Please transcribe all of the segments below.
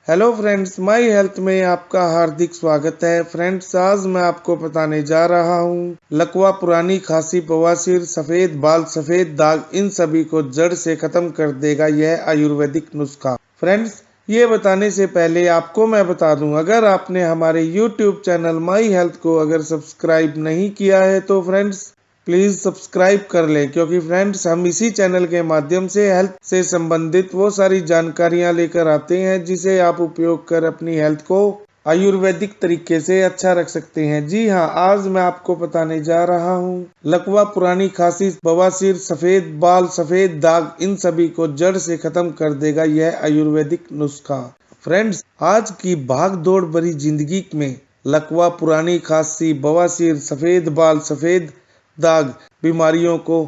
Hello friends, my health में आपका हार्दिक स्वागत है। फ्रेंड्स, आज मैं आपको बताने जा रहा हूँ लकवा, पुरानी खांसी, बवासीर, सफेद बाल, सफेद दाग, इन सभी को जड़ से खत्म कर देगा यह आयुर्वेदिक नुस्खा। फ्रेंड्स, ये बताने से पहले आपको मैं बता दूं, अगर आपने हमारे YouTube चैनल माय हेल्थ को अगर सब्सक्राइब नहीं किया है तो फ्रेंड्स प्लीज सब्सक्राइब कर लें, क्योंकि फ्रेंड्स हम इसी चैनल के माध्यम से हेल्थ से संबंधित वो सारी जानकारियां लेकर आते हैं जिसे आप उपयोग कर अपनी हेल्थ को आयुर्वेदिक तरीके से अच्छा रख सकते हैं। जी हाँ, आज मैं आपको बताने जा रहा हूँ लकवा, पुरानी खांसी, बवासीर, सफेद बाल, सफेद दाग, इन सभी को जड़ से खत्म कर देगा यह आयुर्वेदिक नुस्खा। फ्रेंड्स, आज की भाग दौड़ भरी जिंदगी में लकवा, पुरानी खांसी, बवासीर, सफेद बाल, सफेद दाग बीमारियों को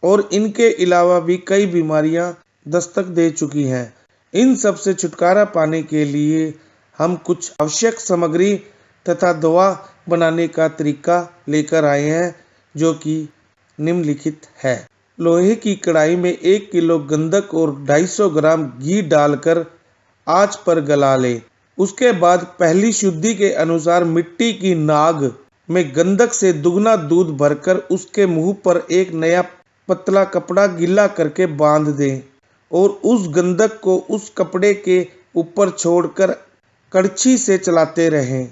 और इनके अलावा भी कई बीमारियां दस्तक दे चुकी हैं। इन सब से छुटकारा पाने के लिए हम कुछ आवश्यक सामग्री तथा दवा बनाने का तरीका लेकर आए हैं, जो कि निम्नलिखित है। लोहे की कढ़ाई में 1 किलो गंधक और 250 ग्राम घी डालकर आंच पर गला लें। उसके बाद पहली शुद्धि के अनुसार मिट्टी की नाग में गंधक से दुगना दूध भरकर उसके मुंह पर एक नया पतला कपड़ा गीला करके बांध दें और उस गंधक को उस कपड़े के ऊपर छोड़कर कड़छी से चलाते रहें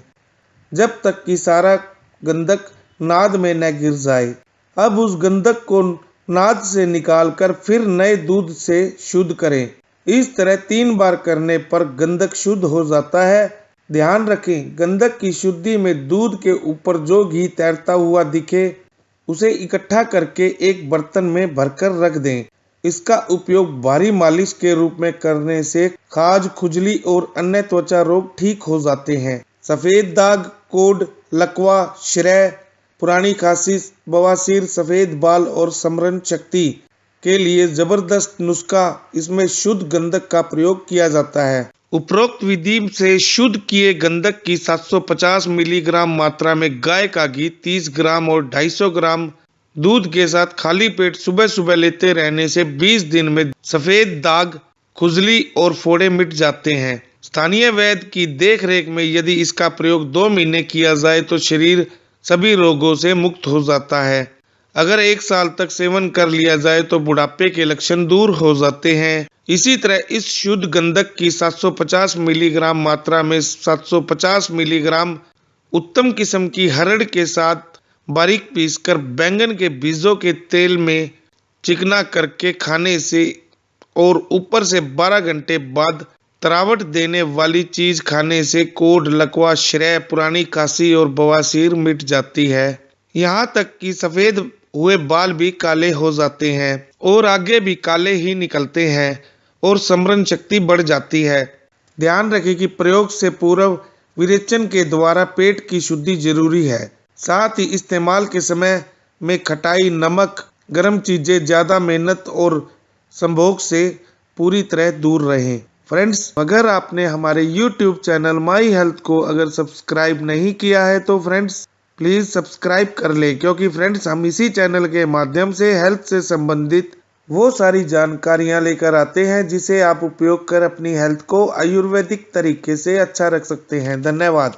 जब तक कि सारा गंधक नाद में न गिर जाए। अब उस गंधक को नाद से निकालकर फिर नए दूध से शुद्ध करें। इस तरह 3 बार करने पर गंधक शुद्ध हो जाता है। ध्यान रखें, गंधक की शुद्धि में दूध के ऊपर जो घी तैरता हुआ दिखे उसे इकट्ठा करके एक बर्तन में भरकर रख दें। इसका उपयोग भारी मालिश के रूप में करने से खाज, खुजली और अन्य त्वचा रोग ठीक हो जाते हैं। सफेद दाग, कोढ़, लकवा, श्रेय, पुरानी खांसी, बवासीर, सफेद बाल और स्मरण शक्ति के लिए जबरदस्त नुस्खा। इसमें शुद्ध गंधक का प्रयोग किया जाता है। उपरोक्त विधि से शुद्ध किए गंधक की 750 मिलीग्राम मात्रा में गाय का घी 30 ग्राम और 250 ग्राम दूध के साथ खाली पेट सुबह सुबह लेते रहने से 20 दिन में सफेद दाग, खुजली और फोड़े मिट जाते हैं। स्थानीय वैद्य की देखरेख में यदि इसका प्रयोग 2 महीने किया जाए तो शरीर सभी रोगों से मुक्त हो जाता है। अगर 1 साल तक सेवन कर लिया जाए तो बुढ़ापे के लक्षण दूर हो जाते हैं। इसी तरह इस शुद्ध गंधक की 750 मिलीग्राम मात्रा में 750 मिलीग्राम उत्तम किस्म की हरड़ के साथ बारीक पीसकर बैंगन के बीजों के तेल में चिकना करके खाने से और ऊपर से 12 घंटे बाद तरावट देने वाली चीज खाने से कोढ़, लकवा, श्रेय, पुरानी खांसी और बवासीर मिट जाती है। यहाँ तक कि सफेद हुए बाल भी काले हो जाते हैं और आगे भी काले ही निकलते हैं और स्मरण शक्ति बढ़ जाती है। ध्यान रखें कि प्रयोग से पूर्व विरेचन के द्वारा पेट की शुद्धि जरूरी है। साथ ही इस्तेमाल के समय में खटाई, नमक, गर्म चीजें, ज्यादा मेहनत और संभोग से पूरी तरह दूर रहें। फ्रेंड्स, अगर आपने हमारे YouTube चैनल माय हेल्थ को अगर सब्सक्राइब नहीं किया है तो फ्रेंड्स प्लीज सब्सक्राइब कर लें, क्योंकि फ्रेंड्स हम इसी चैनल के माध्यम से हेल्थ से संबंधित वो सारी जानकारियां लेकर आते हैं जिसे आप उपयोग कर अपनी हेल्थ को आयुर्वेदिक तरीके से अच्छा रख सकते हैं। धन्यवाद।